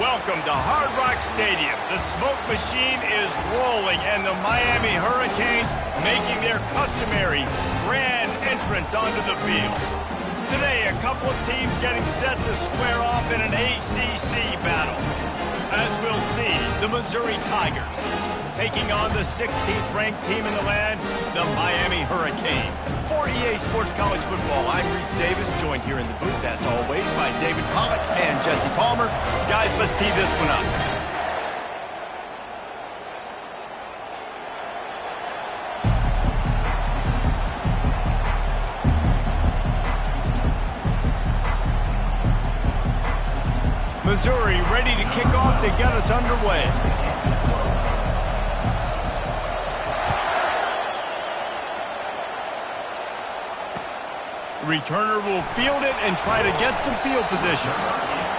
Welcome to Hard Rock Stadium. The smoke machine is rolling, and the Miami Hurricanes making their customary grand entrance onto the field. Today, a couple of teams getting set to square off in an ACC battle. As we'll see, the Missouri Tigers taking on the 16th ranked team in the land, the Miami Hurricanes. For EA Sports College Football, I'm Reese Davis, joined here in the booth, as always, by David Pollack and Jesse Palmer. Guys, let's tee this one up. Missouri ready to kick off to get us underway. Returner will field it and try to get some field position.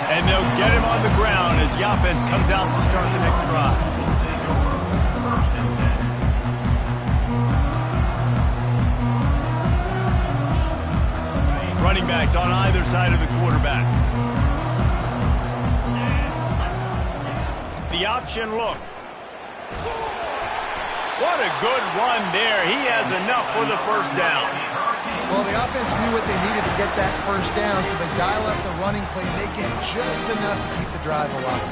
And they'll get him on the ground as the offense comes out to start the next drive. Running backs on either side of the quarterback. The option look. What a good run there. He has enough for the first down. Well, the offense knew what they needed to get that first down, so they dial up the running play, and they get just enough to keep the drive alive.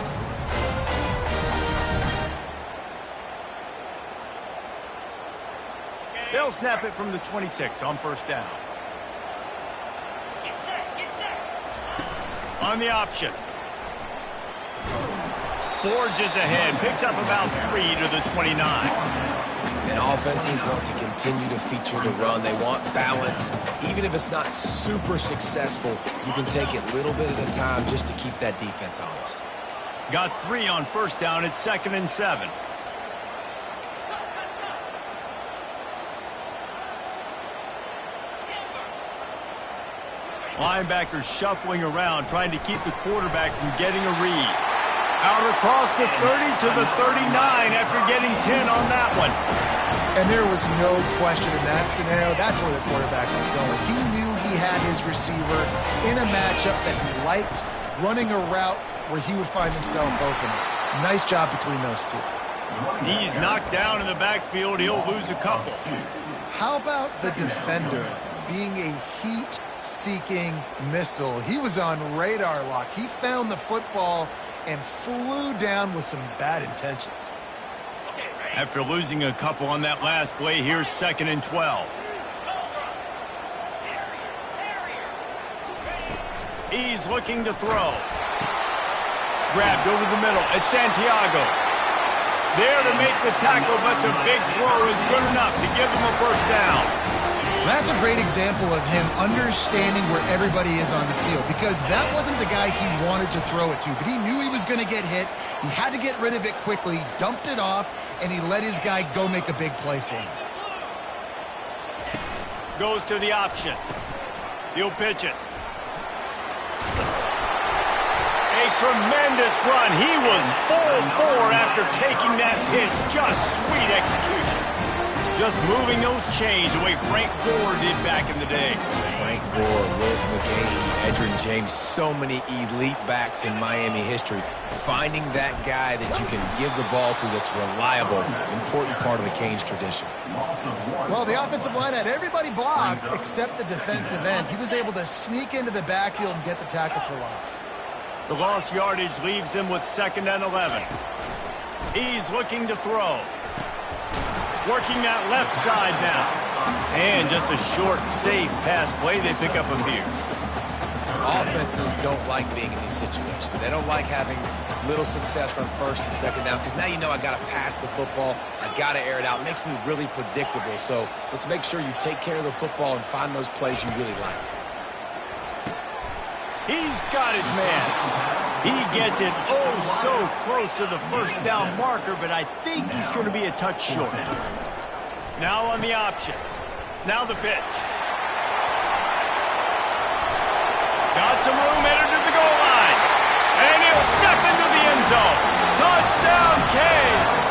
They'll snap it from the 26 on first down. On the option. Forges ahead, picks up about 3 to the 29. And offenses want to continue to feature the run. They want balance. Even if it's not super successful, you can take it a little bit at a time just to keep that defense honest. Got 3 on first down at 2nd and 7. Linebackers shuffling around, trying to keep the quarterback from getting a read. Out across the 30 to the 39 after getting 10 on that one. And there was no question in that scenario. That's where the quarterback was going. He knew he had his receiver in a matchup that he liked, running a route where he would find himself open. Nice job between those two. He's knocked down in the backfield. He'll lose a couple. How about the defender being a heat-seeking missile? He was on radar lock. He found the football and flew down with some bad intentions. After losing a couple on that last play, here's 2nd and 12. He's looking to throw. Grabbed over the middle. It's Santiago. There to make the tackle, but the big throw is good enough to give them a first down. That's a great example of him understanding where everybody is on the field, because that wasn't the guy he wanted to throw it to, but he knew he was going to get hit. He had to get rid of it quickly, dumped it off, and he let his guy go make a big play for him. Goes to the option. He'll pitch it. A tremendous run. He was full bore after taking that pitch. Just sweet execution. Just moving those chains the way Frank Gore did back in the day. Frank Gore, Willis McGahee, Edgerrin James, so many elite backs in Miami history. Finding that guy that you can give the ball to that's reliable, important part of the Canes tradition. Well, the offensive line had everybody blocked except the defensive end. He was able to sneak into the backfield and get the tackle for loss. The lost yardage leaves him with 2nd and 11. He's looking to throw. Working that left side now. And just a short, safe pass play. They pick up a few. Offenses don't like being in these situations. They don't like having little success on 1st and 2nd down, because now you know I got to pass the football. I got to air it out. It makes me really predictable. So let's make sure you take care of the football and find those plays you really like. He's got his man. He gets it oh so close to the first down marker, but I think he's going to be a touch short. Now on the option. Now the pitch. Got some room, headed to the goal line. And he'll step into the end zone. Touchdown, Canes!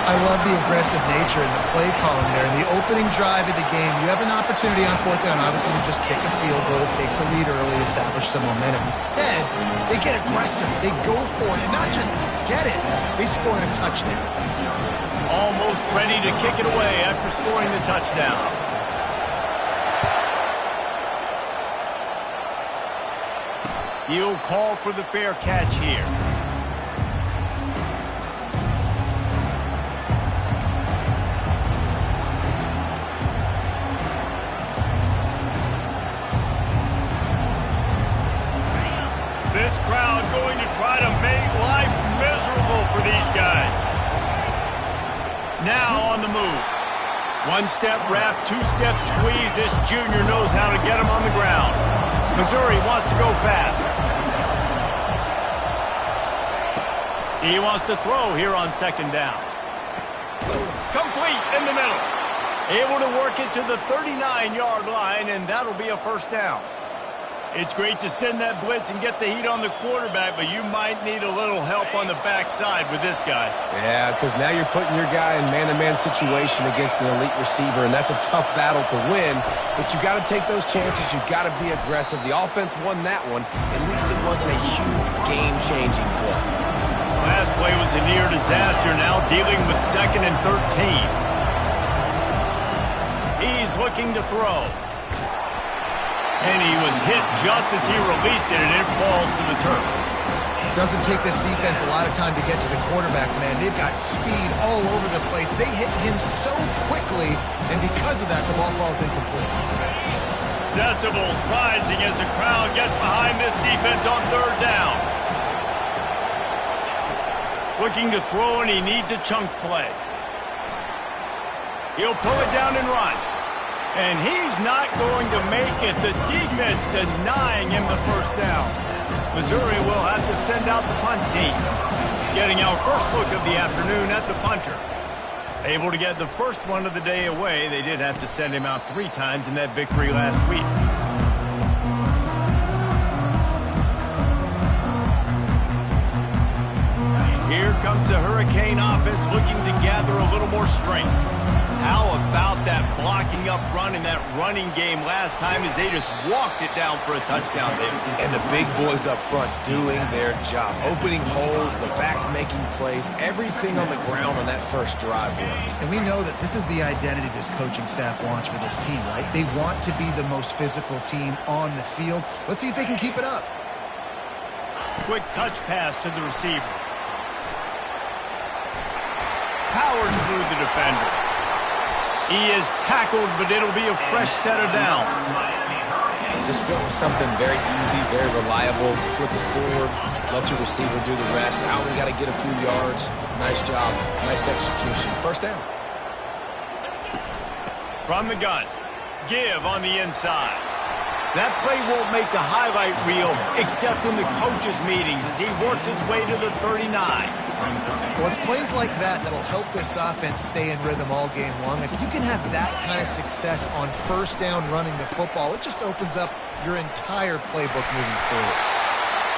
I love the aggressive nature in the play column there. In the opening drive of the game, you have an opportunity on fourth down, obviously, to just kick a field goal, take the lead early, establish some momentum. Instead, they get aggressive. They go for it, and not just get it. They score a touchdown. Almost ready to kick it away after scoring the touchdown. He'll call for the fair catch here. This crowd going to try to make life miserable for these guys. Now on the move. One-step wrap, two-step squeeze. This junior knows how to get him on the ground. Missouri wants to go fast. He wants to throw here on second down. Complete in the middle. Able to work it to the 39-yard line, and that'll be a first down. It's great to send that blitz and get the heat on the quarterback, but you might need a little help on the backside with this guy. Yeah, because now you're putting your guy in man-to-man situation against an elite receiver, and that's a tough battle to win, but you got to take those chances. You got to be aggressive. The offense won that one. At least it wasn't a huge game-changing play. Last play was a near disaster, now dealing with 2nd and 13. He's looking to throw. And he was hit just as he released it, and it falls to the turf. Doesn't take this defense a lot of time to get to the quarterback, man. They've got speed all over the place. They hit him so quickly, and because of that, the ball falls incomplete. Decibels rising as the crowd gets behind this defense on third down. Looking to throw, and he needs a chunk play. He'll pull it down and run. And he's not going to make it. The defense denying him the first down. Missouri will have to send out the punt team. Getting our first look of the afternoon at the punter. Able to get the first one of the day away. They did have to send him out 3 times in that victory last week. Here comes the Hurricane offense looking to gather a little more strength. How about that blocking up front in that running game last time as they just walked it down for a touchdown, David? And the big boys up front doing their job. Opening holes, the backs making plays, everything on the ground on that first drive work. And we know that this is the identity this coaching staff wants for this team, right? They want to be the most physical team on the field. Let's see if they can keep it up. Quick touch pass to the receiver. Powers through the defender. He is tackled, but it'll be a fresh set of downs. Just went with something very easy, very reliable. Flip it forward, let your receiver do the rest. I only got to get a few yards. Nice job, nice execution. First down. From the gun, give on the inside. That play won't make the highlight reel except in the coaches' meetings as he works his way to the 39. Well, it's plays like that that'll help this offense stay in rhythm all game long. If you can have that kind of success on first down running the football, it just opens up your entire playbook moving forward.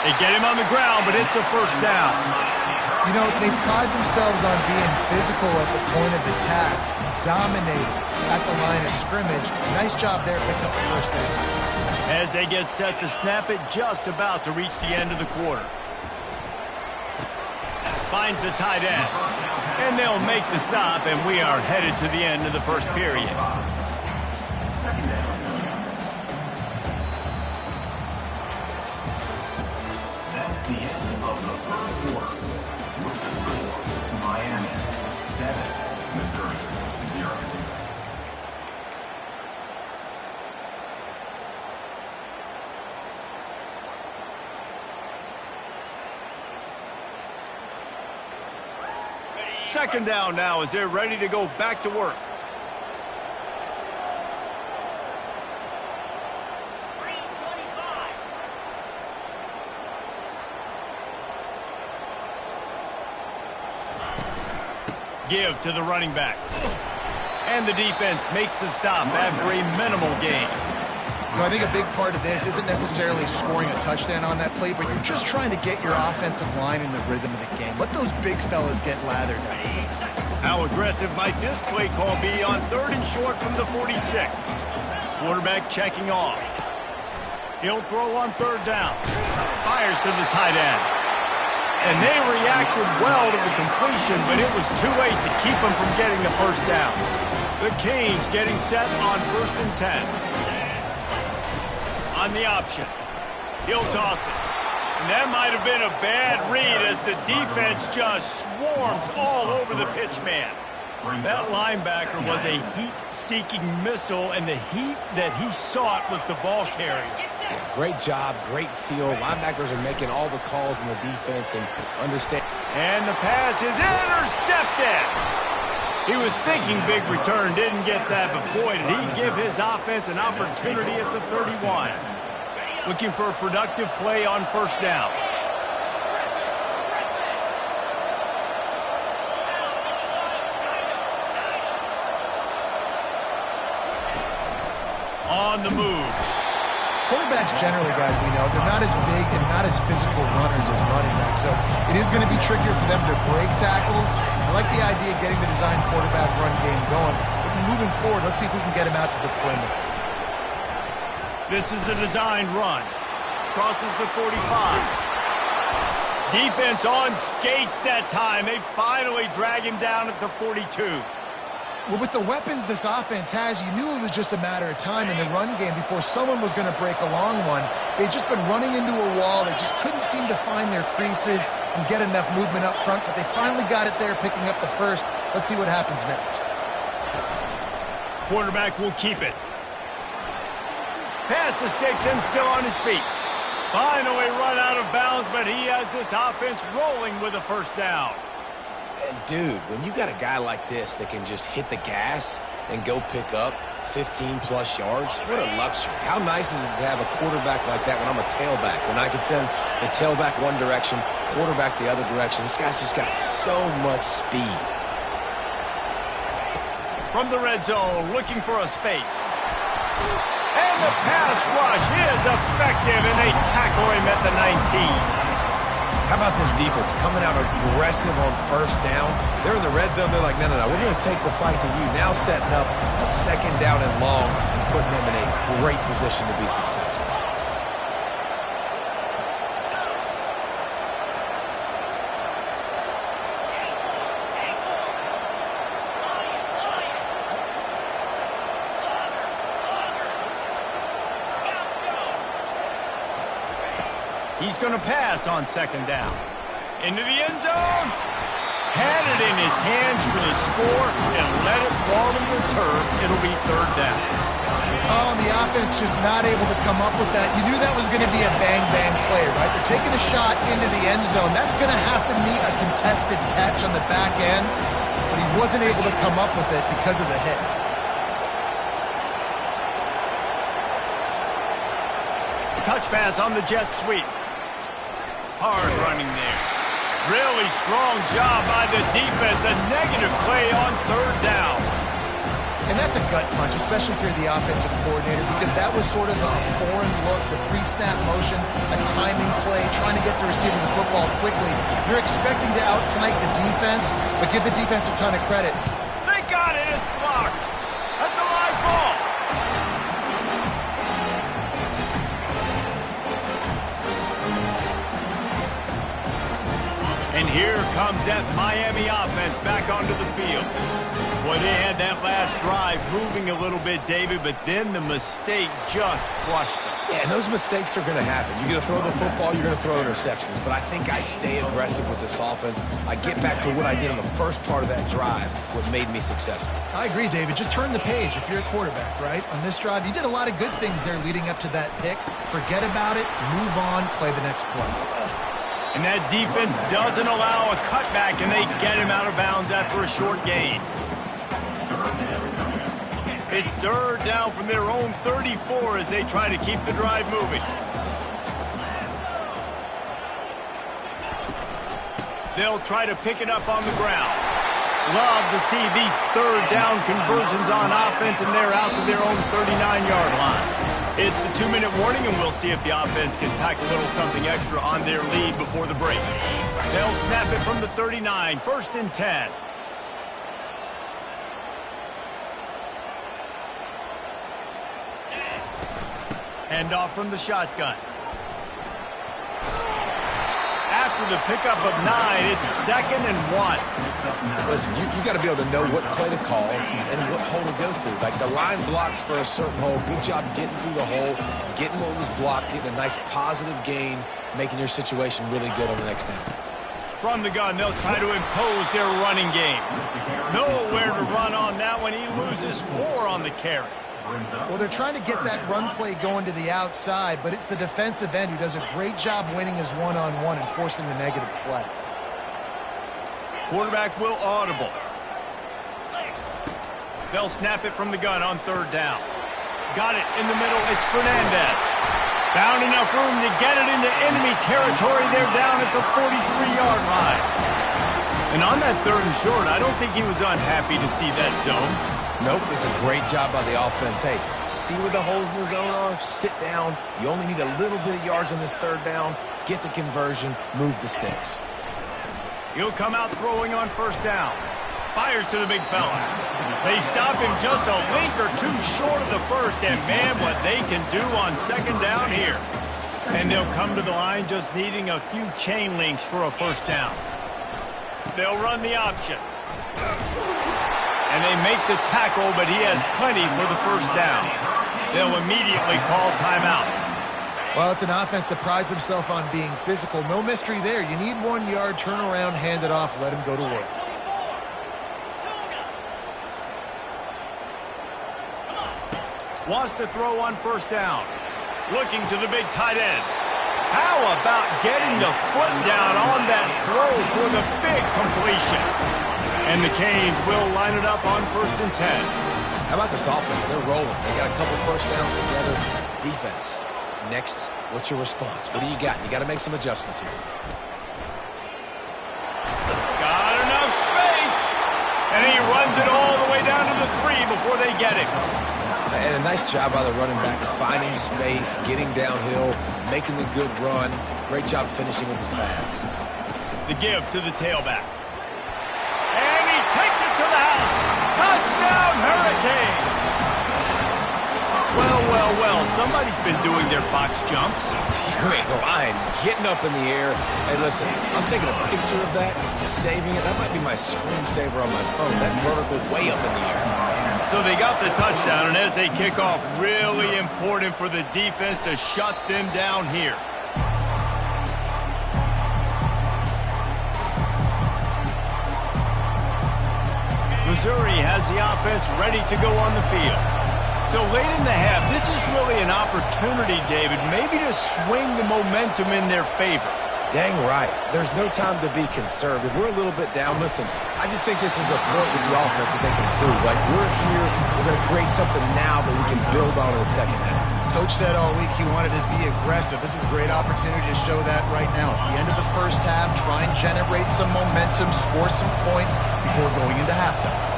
They get him on the ground, but it's a first down. You know, they pride themselves on being physical at the point of attack, dominate at the line of scrimmage. Nice job there picking up the first down. As they get set to snap it, just about to reach the end of the quarter. Finds the tight end. And they'll make the stop, and we are headed to the end of the first period. That's the end of the first quarter. With the score, Miami 7, Missouri 0. Second down now as they're ready to go back to work. Give to the running back. And the defense makes the stop after a minimal gain. You know, I think a big part of this isn't necessarily scoring a touchdown on that play, but you're just trying to get your offensive line in the rhythm of the game. Let those big fellas get lathered up. How aggressive might this play call be on 3rd and short from the 46? Quarterback checking off. He'll throw on 3rd down. Fires to the tight end. And they reacted well to the completion, but it was too late to keep them from getting the first down. The Canes getting set on 1st and 10. On the option. He'll toss it. And that might have been a bad read as the defense just swarms all over the pitch man. That linebacker was a heat-seeking missile, and the heat that he sought was the ball carrier. Yeah, great job, great feel. Linebackers are making all the calls in the defense and understand. And the pass is intercepted. He was thinking big return, didn't get that, but boy, did he give his offense an opportunity at the 31. Looking for a productive play on 1st down. On the move. Quarterbacks generally, guys, we know, they're not as big and not as physical runners as running backs, so it is going to be trickier for them to break tackles. I like the idea of getting the design quarterback run game going, but moving forward, let's see if we can get him out to the perimeter. This is a designed run. Crosses the 45. Defense on skates that time. They finally drag him down at the 42. Well, with the weapons this offense has, you knew it was just a matter of time in the run game before someone was going to break a long one. They'd just been running into a wall. They just couldn't seem to find their creases and get enough movement up front, but they finally got it there, picking up the first. Let's see what happens next. Quarterback will keep it. Pass to Stigson, still on his feet. Finally run out of bounds, but he has this offense rolling with a 1st down. And dude, when you got a guy like this that can just hit the gas and go pick up 15-plus yards, what a luxury. How nice is it to have a quarterback like that when I'm a tailback, when I can send the tailback one direction, quarterback the other direction. This guy's just got so much speed. From the red zone, looking for a space. And the pass rush is effective, and they tackle him at the 19. How about this defense coming out aggressive on 1st down? They're in the red zone. They're like, no, we're going to take the fight to you. Now setting up a 2nd down and long and putting them in a great position to be successful. He's going to pass on 2nd down. Into the end zone. Had it in his hands for the score and let it fall to the turf. It'll be 3rd down. Oh, the offense just not able to come up with that. You knew that was going to be a bang-bang play, right? They're taking a shot into the end zone. That's going to have to meet a contested catch on the back end, but he wasn't able to come up with it because of the hit. Touch pass on the jet sweep. Hard running there. Really strong job by the defense. A negative play on 3rd down. And that's a gut punch, especially if you're the offensive coordinator, because that was sort of a foreign look, the pre-snap motion, a timing play, trying to get the receiver the football quickly. You're expecting to outflank the defense, but give the defense a ton of credit. They got it. It's blocked. That's a live ball. And here comes that Miami offense back onto the field. Boy, they had that last drive moving a little bit, David, but then the mistake just crushed them. Yeah, and those mistakes are going to happen. You're going to throw the football, you're going to throw interceptions. But I think I stay aggressive with this offense. I get back to what I did on the first part of that drive, what made me successful. I agree, David. Just turn the page if you're a quarterback, right? On this drive, you did a lot of good things there leading up to that pick. Forget about it, move on, play the next play. And that defense doesn't allow a cutback, and they get him out of bounds after a short gain. It's 3rd down from their own 34 as they try to keep the drive moving. They'll try to pick it up on the ground. Love to see these 3rd down conversions on offense, and they're out to their own 39-yard line. It's the 2-minute warning, and we'll see if the offense can tack a little something extra on their lead before the break. They'll snap it from the 39, 1st and 10. Hand off from the shotgun. After the pickup of 9, it's 2nd and 1. Listen, you got to be able to know what play to call and what hole to go through. Like the line blocks for a certain hole. Good job getting through the hole, getting what was blocked, getting a nice positive gain, making your situation really good on the next down. From the gun, they'll try to impose their running game. Nowhere to run on that one. He loses 4 on the carry. Well, they're trying to get that run play going to the outside, but it's the defensive end who does a great job winning his one-on-one and forcing the negative play. Quarterback will audible. They'll snap it from the gun on 3rd down. Got it in the middle. It's Fernandez. Found enough room to get it into enemy territory. They're down at the 43-yard line. And on that 3rd and short, I don't think he was unhappy to see that zone. Nope, it's a great job by the offense. Hey, see where the holes in the zone are? Sit down. You only need a little bit of yards on this 3rd down. Get the conversion. Move the sticks. He'll come out throwing on 1st down. Fires to the big fella. They stop him just a link or 2 short of the 1st, and man, what they can do on 2nd down here. And they'll come to the line just needing a few chain links for a 1st down. They'll run the option. And they make the tackle, but he has plenty for the 1st down. They'll immediately call timeout. Well, it's an offense that prides themselves on being physical. No mystery there. You need 1 yard, turn around, hand it off, let him go to work. Wants to throw on 1st down. Looking to the big tight end. How about getting the foot down on that throw for the big completion? And the Canes will line it up on 1st and 10. How about this offense? They're rolling. They got a couple 1st downs together. Defense. Next, what's your response? What do you got? You got to make some adjustments here. Got enough space. And he runs it all the way down to the 3 before they get him. And a nice job by the running back, finding space, getting downhill, making the good run. Great job finishing with his pads. The give to the tailback. And he takes it to the house. Touchdown, Hurricane! Well, well, well, somebody's been doing their box jumps. You ain't lying. Getting up in the air. Hey, listen, I'm taking a picture of that, saving it. That might be my screensaver on my phone. That vertical way up in the air. So they got the touchdown, and as they kick off, really important for the defense to shut them down here. Missouri has the offense ready to go on the field. So late in the half, this is really an opportunity, David, maybe to swing the momentum in their favor. Dang right. There's no time to be conservative. We're a little bit down. Listen, I just think this is a point with the offense that they can prove. Like, we're here, we're going to create something now that we can build on in the 2nd half. Coach said all week he wanted to be aggressive. This is a great opportunity to show that right now. At the end of the 1st half, try and generate some momentum, score some points before going into halftime.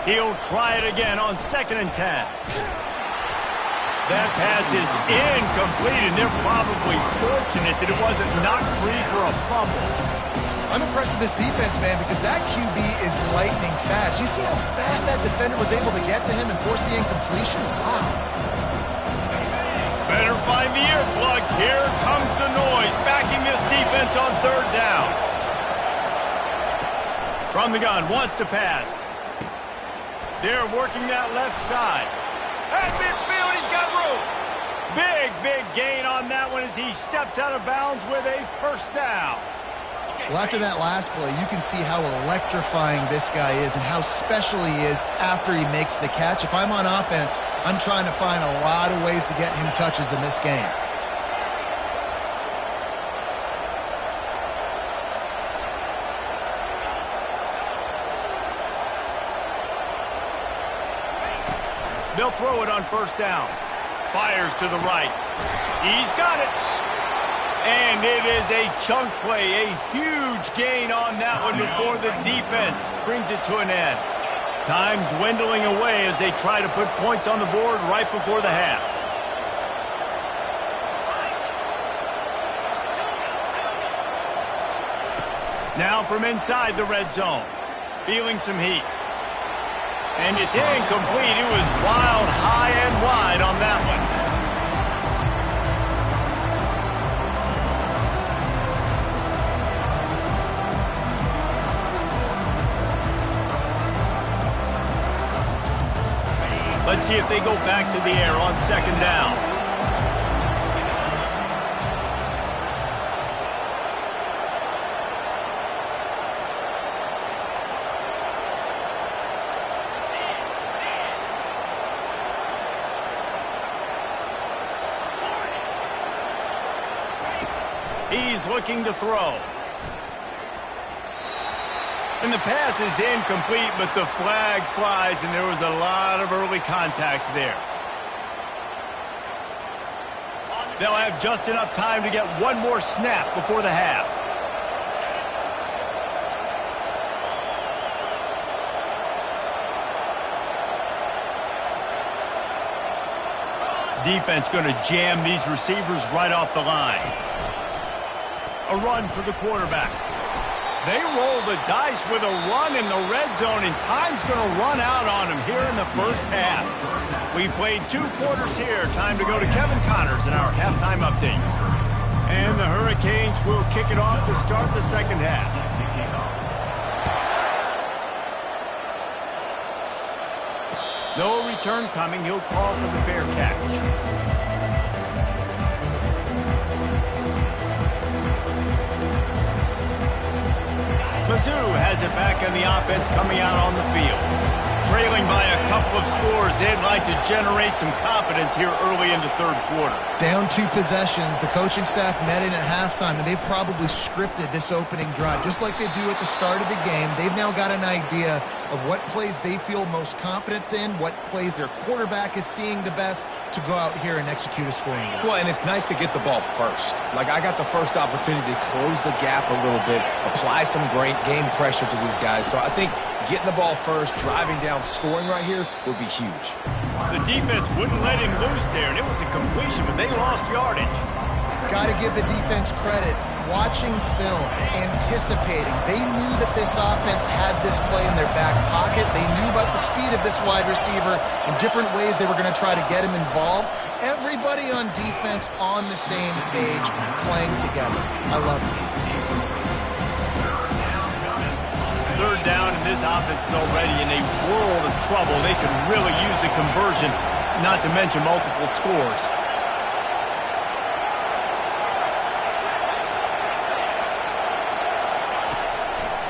He'll try it again on 2nd and 10. That pass is incomplete, and they're probably fortunate that it wasn't knocked free for a fumble. I'm impressed with this defense, man, because that QB is lightning fast. You see how fast that defender was able to get to him and force the incompletion? Wow. Better find the earplugs. Here comes the noise, backing this defense on 3rd down. From the gun, wants to pass. They're working that left side. At midfield, he's got room. Big, big gain on that one as he steps out of bounds with a 1st down. Well, after that last play, you can see how electrifying this guy is and how special he is after he makes the catch. If I'm on offense, I'm trying to find a lot of ways to get him touches in this game. They'll throw it on 1st down. Fires to the right. He's got it. And it is a chunk play, a huge gain on that one before the defense brings it to an end. Time dwindling away as they try to put points on the board right before the half. Now from inside the red zone. Feeling some heat. And it's incomplete. It was wild, high and wide on that one. Let's see if they go back to the air on second down. He's looking to throw. And the pass is incomplete, but the flag flies, and there was a lot of early contact there. They'll have just enough time to get one more snap before the half. Defense going to jam these receivers right off the line. A run for the quarterback. They roll the dice with a run in the red zone, and time's going to run out on them here in the first half. We've played 2 quarters here. Time to go to Kevin Connors in our halftime update. And the Hurricanes will kick it off to start the second half. No return coming. He'll call for the fair catch. Mizzou has it back, and the offense coming out on the field. Trailing by a couple of scores, they'd like to generate some confidence here early in the third quarter. Down 2 possessions. The coaching staff met in at halftime, and they've probably scripted this opening drive. Just like they do at the start of the game, they've now got an idea of what plays they feel most confident in, what plays their quarterback is seeing the best to go out here and execute a scoring drive. Well, and it's nice to get the ball first. Like, I got the first opportunity to close the gap a little bit, apply some great game pressure to these guys. So I think getting the ball first, driving down, scoring right here would be huge. The defense wouldn't let him loose there, and it was a completion, but they lost yardage. Got to give the defense credit. Watching film, anticipating. They knew that this offense had this play in their back pocket. They knew about the speed of this wide receiver and different ways they were going to try to get him involved. Everybody on defense on the same page, playing together. I love it. Third down, and this offense is already in a world of trouble. They could really use a conversion, not to mention multiple scores.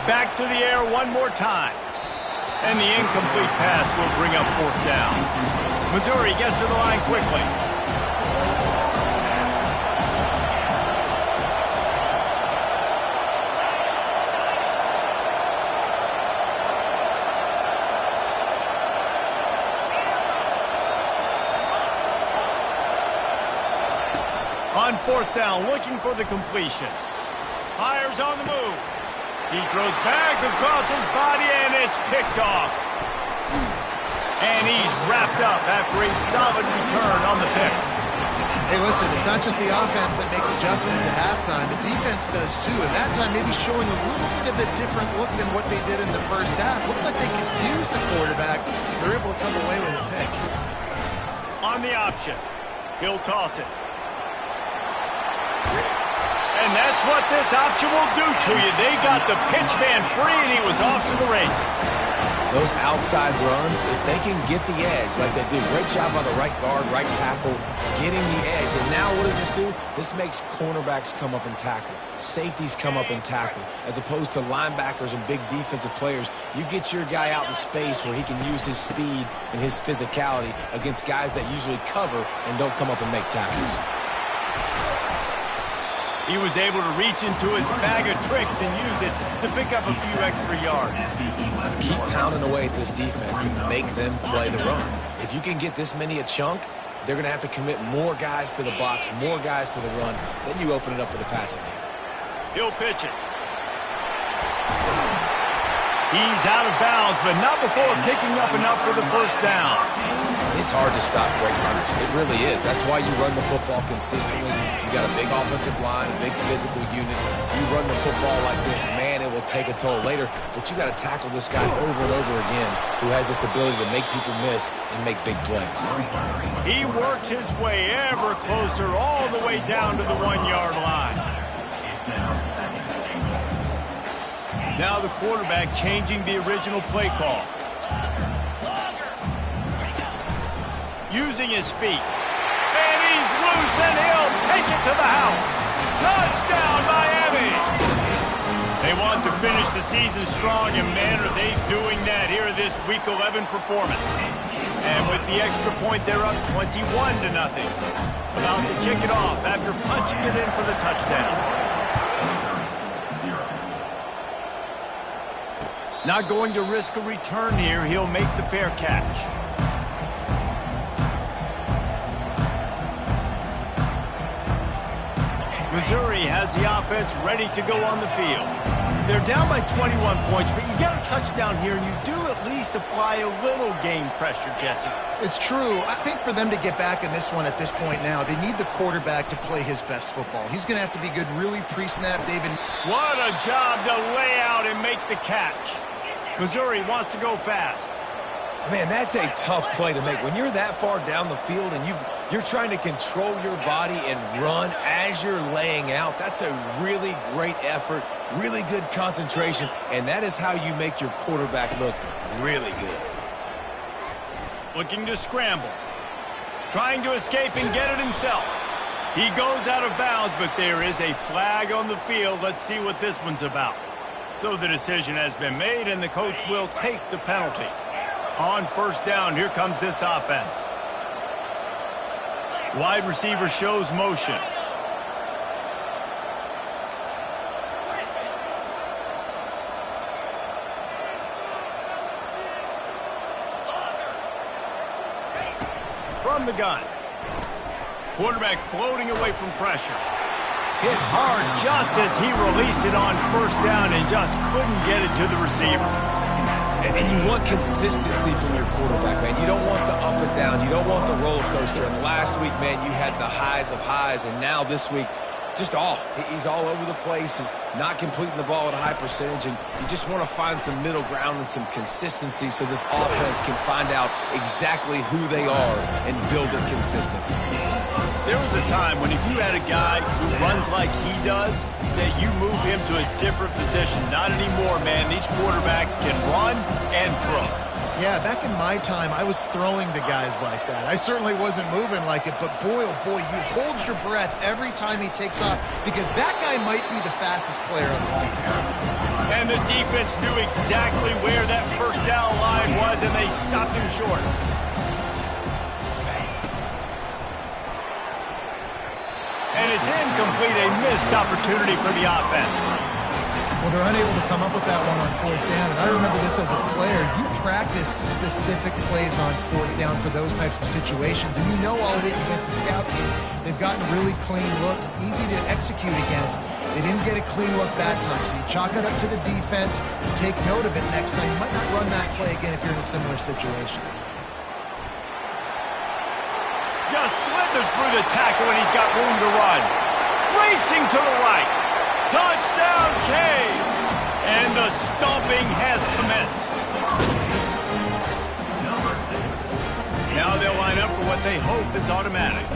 Back to the air one more time. And the incomplete pass will bring up fourth down. Missouri gets to the line quickly. On fourth down, looking for the completion. Fires on the move. He throws back across his body, and it's picked off. And he's wrapped up after a solid return on the pick. Hey, listen, it's not just the offense that makes adjustments at halftime. The defense does too, and that time maybe showing a little bit of a different look than what they did in the first half. Looked like they confused the quarterback. They're able to come away with a pick. On the option, he'll toss it. And that's what this option will do to you. They got the pitch man free, and he was off to the races. Those outside runs, if they can get the edge like they did, great job by the right guard, right tackle, getting the edge. And now what does this do? This makes cornerbacks come up and tackle. Safeties come up and tackle. As opposed to linebackers and big defensive players, you get your guy out in space where he can use his speed and his physicality against guys that usually cover and don't come up and make tackles. He was able to reach into his bag of tricks and use it to pick up a few extra yards. Keep pounding away at this defense and make them play the run. If you can get this many a chunk, they're going to have to commit more guys to the box, more guys to the run. Then you open it up for the passing game. He'll pitch it. He's out of bounds, but not before picking up enough for the first down. It's hard to stop great runners. It really is. That's why you run the football consistently. You got a big offensive line, a big physical unit. You run the football like this, man, it will take a toll later. But you got to tackle this guy over and over again who has this ability to make people miss and make big plays. He worked his way ever closer all the way down to the 1-yard line. Now the quarterback changing the original play call. Using his feet. And he's loose, and he'll take it to the house. Touchdown, Miami! They want to finish the season strong, and man, are they doing that here in this Week 11 performance. And with the extra point, they're up 21-0. About to kick it off after punching it in for the touchdown. Not going to risk a return here. He'll make the fair catch. Missouri has the offense ready to go on the field. They're down by 21 points, but you get a touchdown here, and you do at least apply a little game pressure, Jesse. It's true. I think for them to get back in this one at this point now, they need the quarterback to play his best football. He's going to have to be good really pre-snap. What a job to lay out and make the catch. Missouri wants to go fast. Man, that's a tough play to make. When you're that far down the field and you're trying to control your body and run as you're laying out, that's a really great effort, really good concentration, and that is how you make your quarterback look really good. Looking to scramble. Trying to escape and get it himself. He goes out of bounds, but there is a flag on the field. Let's see what this one's about. So the decision has been made, and the coach will take the penalty. On first down, here comes this offense. Wide receiver shows motion. From the gun. Quarterback floating away from pressure. Hit hard just as he released it on first down and just couldn't get it to the receiver. And you want consistency from your quarterback, man. You don't want the up and down. You don't want the roller coaster. And last week, man, you had the highs of highs. And now this week, just off. He's all over the place. He's not completing the ball at a high percentage. And you just want to find some middle ground and some consistency so this offense can find out exactly who they are and build it consistent. There was a time when if you had a guy who runs like he does, that you move him to a different position. Not anymore, man. These quarterbacks can run and throw. Yeah, back in my time, I was throwing the guys like that. I certainly wasn't moving like it, but boy, oh boy, you hold your breath every time he takes off because that guy might be the fastest player on the field. And the defense knew exactly where that first down line was, and they stopped him short. And it's incomplete, a missed opportunity for the offense. Well, they're unable to come up with that one on fourth down. And I remember this as a player. You practice specific plays on fourth down for those types of situations. And you know all week against the scout team, they've gotten really clean looks, easy to execute against. They didn't get a clean look that time. So you chalk it up to the defense. You take note of it next time. You might not run that play again if you're in a similar situation. Just slithered through the tackle, and he's got room to run. Racing to the right. Touchdown, Caves! And the stomping has commenced. Now they'll line up for what they hope is automatic.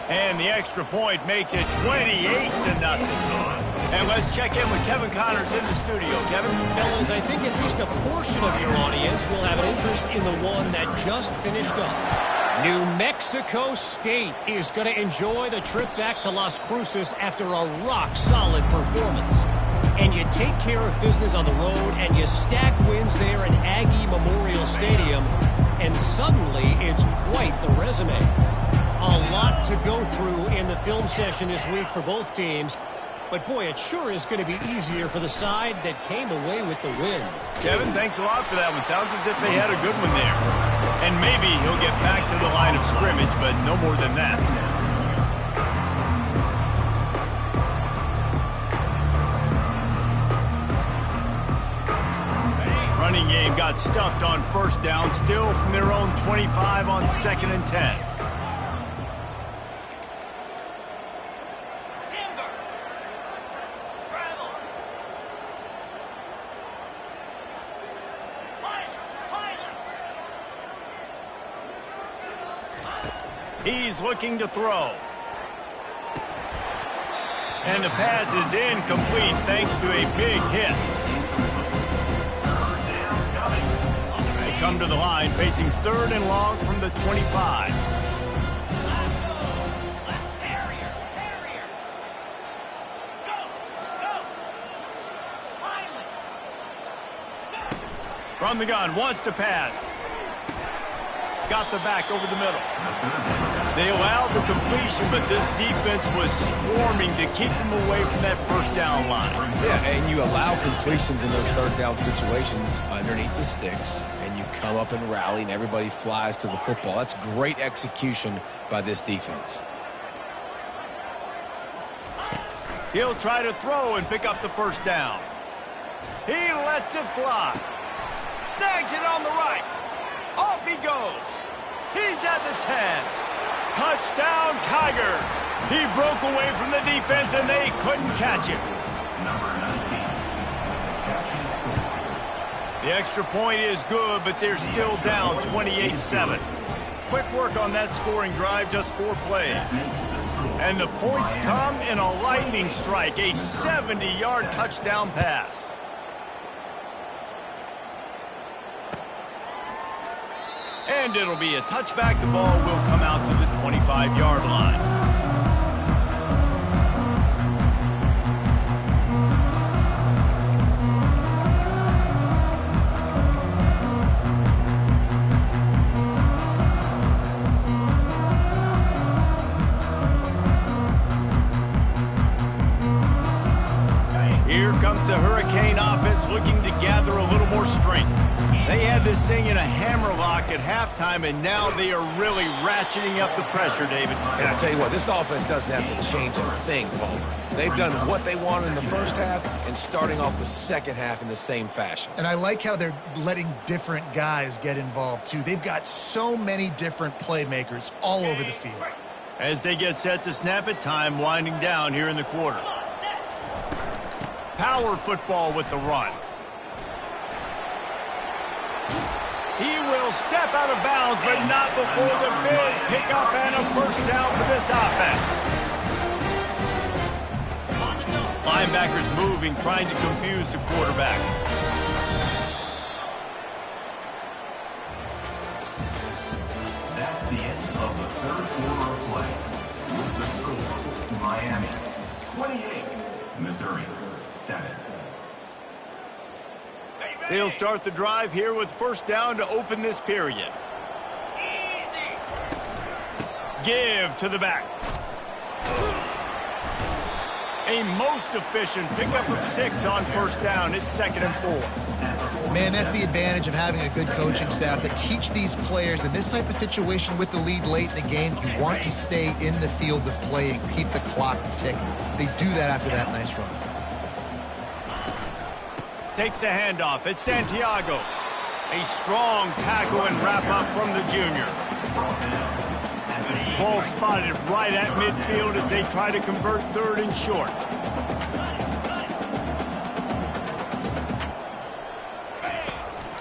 And the extra point makes it 28-0. And let's check in with Kevin Connors in the studio. Kevin? Fellas, I think at least a portion of your audience will have an interest in the one that just finished up. New Mexico State is going to enjoy the trip back to Las Cruces after a rock-solid performance. And you take care of business on the road, and you stack wins there in Aggie Memorial Stadium, and suddenly it's quite the resume. A lot to go through in the film session this week for both teams. But, boy, it sure is going to be easier for the side that came away with the win. Kevin, thanks a lot for that one. Sounds as if they had a good one there. And maybe he'll get back to the line of scrimmage, but no more than that. got stuffed on first down, still from their own 25 on 2nd and 10. He's looking to throw. And the pass is incomplete thanks to a big hit. They come to the line facing 3rd and long from the 25. From the gun, wants to pass. Got the back over the middle. They allowed the completion, but this defense was swarming to keep them away from that first down line. Yeah, and you allow completions in those 3rd down situations underneath the sticks, and you come up and rally, and everybody flies to the football. That's great execution by this defense. He'll try to throw and pick up the first down. He lets it fly. Snags it on the right. Off he goes. He's at the 10. Touchdown, Tigers. He broke away from the defense, and they couldn't catch him. Number 19. The extra point is good, but they're still down 28-7. Quick work on that scoring drive, just 4 plays. And the points come in a lightning strike, a 70-yard touchdown pass. And it'll be a touchback. The ball will come out to the 25-yard line. Here comes the Hurricane offense looking to gather a little more strength. They had this thing in a hammerlock at halftime, and now they are really ratcheting up the pressure, David. And I tell you what, this offense doesn't have to change a thing, Paul. They've done what they wanted in the first half and starting off the second half in the same fashion. And I like how they're letting different guys get involved, too. They've got so many different playmakers all over the field. As they get set to snap it, time winding down here in the quarter. Power football with the run. He will step out of bounds, but not before the big pickup and a first down for this offense. Linebackers moving, trying to confuse the quarterback. That's the end of the 3rd quarter of play. With the score, Miami 28, Missouri 7. They'll start the drive here with first down to open this period. Give to the back. A most efficient pickup of 6 on first down. It's 2nd and 4. Man, that's the advantage of having a good coaching staff that teach these players in this type of situation with the lead late in the game. You want to stay in the field of play and keep the clock ticking. They do that after that nice run. Takes the handoff. It's Santiago. A strong tackle and wrap up from the junior. Ball spotted right at midfield as they try to convert 3rd and short.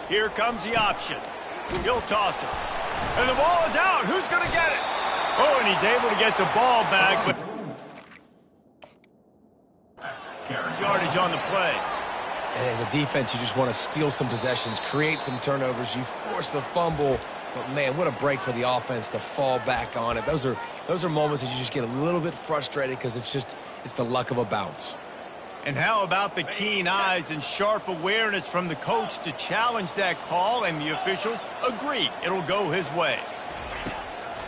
Here comes the option. He'll toss it. And the ball is out. Who's going to get it? Oh, and he's able to get the ball back, but yardage on the play. And as a defense, you just want to steal some possessions, create some turnovers. You force the fumble. But, man, what a break for the offense to fall back on it. Those are moments that you just get a little bit frustrated because it's the luck of a bounce. And how about the keen eyes and sharp awareness from the coach to challenge that call, and the officials agree it'll go his way.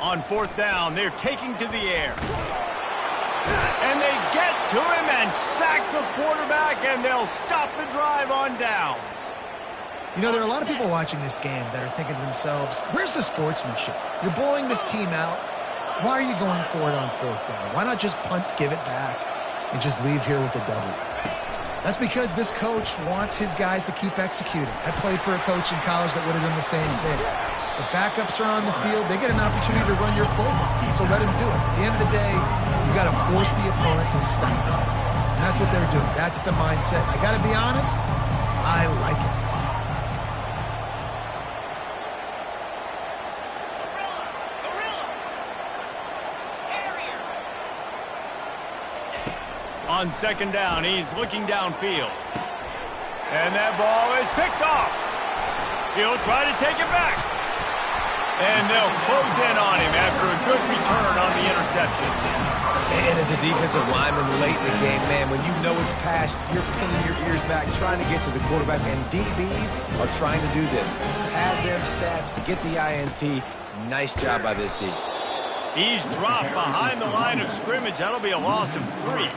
On 4th down, they're taking to the air. And they get to him and sack the quarterback, and they'll stop the drive on downs. You know, there are a lot of people watching this game that are thinking to themselves, where's the sportsmanship? You're blowing this team out. Why are you going for it on 4th down? Why not just punt, give it back, and just leave here with a W? That's because this coach wants his guys to keep executing. I played for a coach in college that would have done the same thing. The backups are on the field. They get an opportunity to run your playbook, so let him do it. At the end of the day, you got to force the opponent to stop. And that's what they're doing. That's the mindset. I got to be honest, I like it. On second down, he's looking downfield. And that ball is picked off. He'll try to take it back. And they'll close in on him after a good return on the interception. And as a defensive lineman late in the game, man, when you know it's passed, you're pinning your ears back, trying to get to the quarterback. And DBs are trying to do this. Pad them stats, get the INT. Nice job by this D. He's dropped behind the line of scrimmage. That'll be a loss of 3.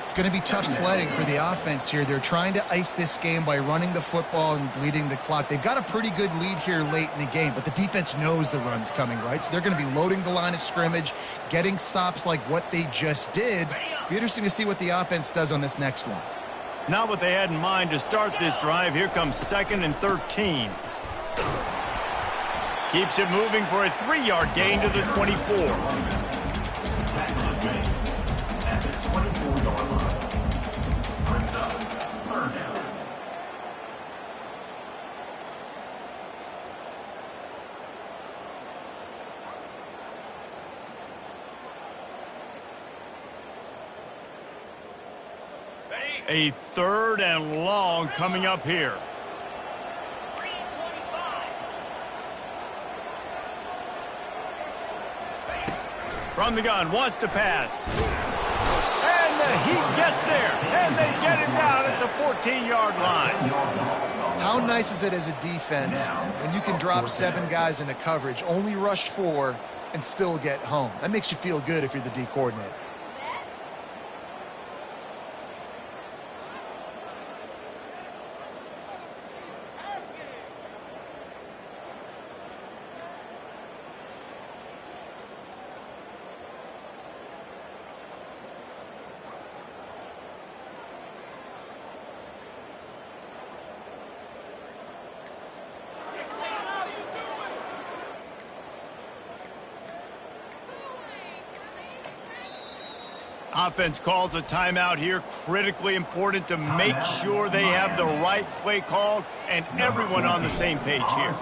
It's going to be tough sledding for the offense here. They're trying to ice this game by running the football and bleeding the clock. They've got a pretty good lead here late in the game, but the defense knows the run's coming, right? So they're going to be loading the line of scrimmage, getting stops like what they just did. Be interesting to see what the offense does on this next one. Not what they had in mind to start this drive. Here comes 2nd and 13. Keeps it moving for a 3-yard gain to the 24. A 3rd and long coming up here. From the gun, wants to pass. And he gets there. And they get him down at the 14-yard line. How nice is it as a defense when you can drop 7 guys into coverage, only rush 4, and still get home? That makes you feel good if you're the D coordinator. Offense calls a timeout here. Critically important to make sure they have the right play called and everyone on the same page here.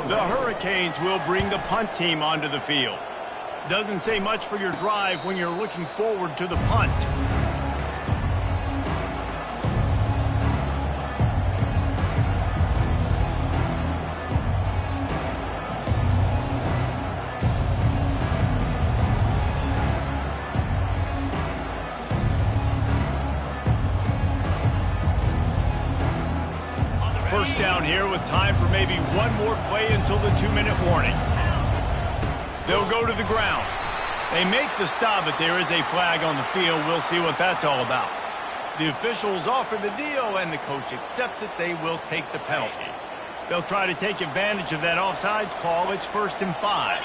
The Hurricanes will bring the punt team onto the field. Doesn't say much for your drive when you're looking forward to the punt. First down here with time for maybe one more play until the 2-minute warning. They'll go to the ground. They make the stop, but there is a flag on the field. We'll see what that's all about. The officials offer the deal, and the coach accepts it. They will take the penalty. They'll try to take advantage of that offsides call. It's 1st and 5.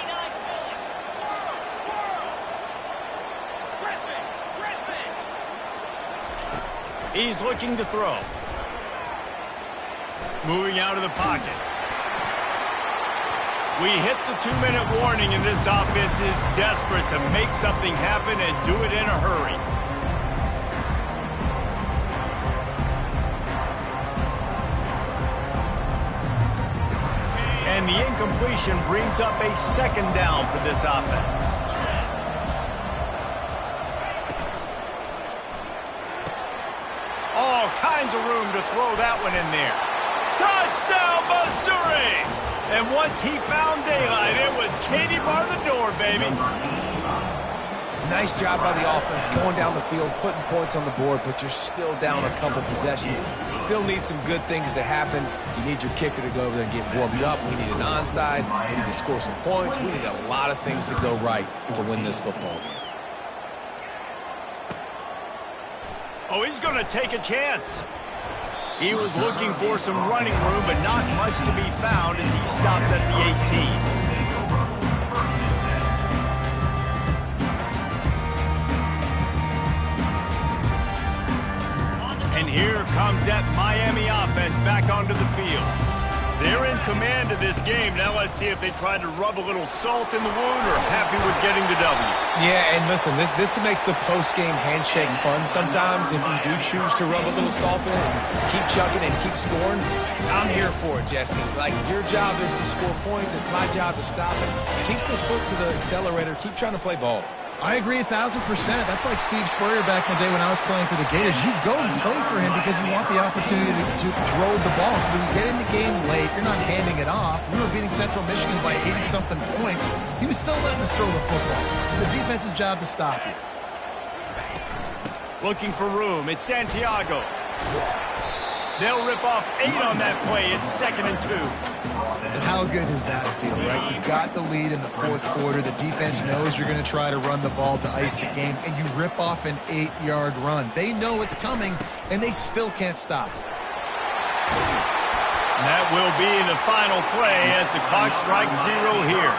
He's looking to throw. Moving out of the pocket. We hit the 2-minute warning, and this offense is desperate to make something happen and do it in a hurry. And the incompletion brings up a 2nd down for this offense. All kinds of room to throw that one in there. Touchdown, Missouri! And once he found daylight, it was Katie bar the door, baby. Nice job by the offense going down the field, putting points on the board, but you're still down a couple possessions. Still need some good things to happen. You need your kicker to go over there and get warmed up. We need an onside. We need to score some points. We need a lot of things to go right to win this football game. Oh, he's going to take a chance. He was looking for some running room, but not much to be found as he stopped at the 18. And here comes that Miami offense back onto the field. They're in command of this game. Now let's see if they try to rub a little salt in the wound or happy with getting the W. Yeah, and listen, this makes the post-game handshake fun sometimes. If you do choose to rub a little salt in and keep chugging and keep scoring, I'm here for it, Jesse. Like, your job is to score points. It's my job to stop it. Keep the foot to the accelerator. Keep trying to play ball. I agree 1,000%. That's like Steve Spurrier back in the day when I was playing for the Gators. You go and play for him because you want the opportunity to throw the ball. So when you get in the game late, you're not handing it off. We were beating Central Michigan by 80-something points. He was still letting us throw the football. It's the defense's job to stop you. Looking for room. It's Santiago. They'll rip off 8 on that play. It's 2nd and 2. And how good does that feel, right? You've got the lead in the fourth quarter. The defense knows you're going to try to run the ball to ice the game, and you rip off an 8-yard run. They know it's coming, and they still can't stop it. And that will be the final play as the clock strikes 0 here.